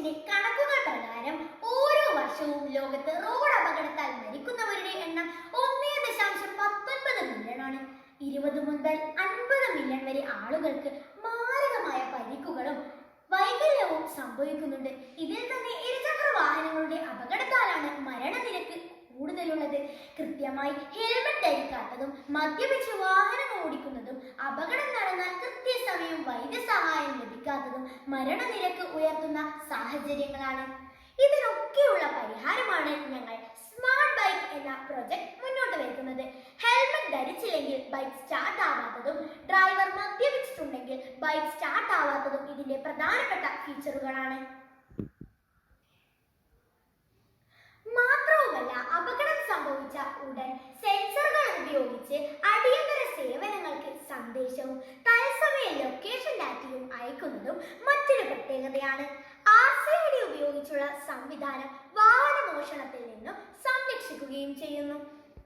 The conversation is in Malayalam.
ഓഫീസിന്റെ കണക്കുകൾ പ്രകാരം ഓരോ വർഷവും ലോകത്ത് റോഡ് അപകടത്താൽ മരിക്കുന്നവരുടെ എണ്ണം 1.19 മില്യണാണ്. 20 മുതൽ 50 മില്യൺ വരെ ആളുകൾക്ക് മാരകമായ പരിക്കുകളും വൈകല്യവും സംഭവിക്കുന്നുണ്ട്. ഇതിൽ തന്നെ ഇരുചക്ര വാഹനങ്ങളുടെ അപകടത്താലാണ് മരണനിരക്ക് കൂടുതലുള്ളത്. കൃത്യമായി ഹെൽമറ്റ് ധരിക്കാത്തതും മദ്യപിച്ച് വാഹനം ഓടിക്കുന്നതും അപകടം നടന്നാൽ കൃത്യസമയം വൈദ്യസഹായം ലഭിക്കാത്തതും മരണനിരക്ക് ഉയർത്തുന്ന സാഹചര്യങ്ങളാണ്. ഇതിനൊക്കെയുള്ള പരിഹാരമാണ് ഞങ്ങൾ സ്മാർട്ട് ബൈക്ക് എന്ന പ്രൊജക്ട് മുന്നോട്ട് വയ്ക്കുന്നത്. ഹെൽമറ്റ് ധരിച്ചില്ലെങ്കിൽ ബൈക്ക് സ്റ്റാർട്ട് ആവാത്തതും ഡ്രൈവർ മദ്യപിച്ചിട്ടുണ്ടെങ്കിൽ ബൈക്ക് സ്റ്റാർട്ട് ആവാത്തതും ഇതിന്റെ പ്രധാനപ്പെട്ട ഫീച്ചറുകളാണ്. മാത്രവുമല്ല, അപകടം സംഭവിച്ച ഉടൻ സെൻസറുകൾ ഉപയോഗിച്ച് അടിയന്തര സേവനങ്ങൾക്ക് സന്ദേശവും തത്സമയ ലൊക്കേഷൻ ഡാറ്റയും അയക്കുന്നതും മറ്റൊരു പ്രത്യേകതയാണ്. RFID ഉപയോഗിച്ചുള്ള സംവിധാനം വാഹന മോഷണത്തിൽ നിന്നും സംരക്ഷിക്കുകയും ചെയ്യുന്നു.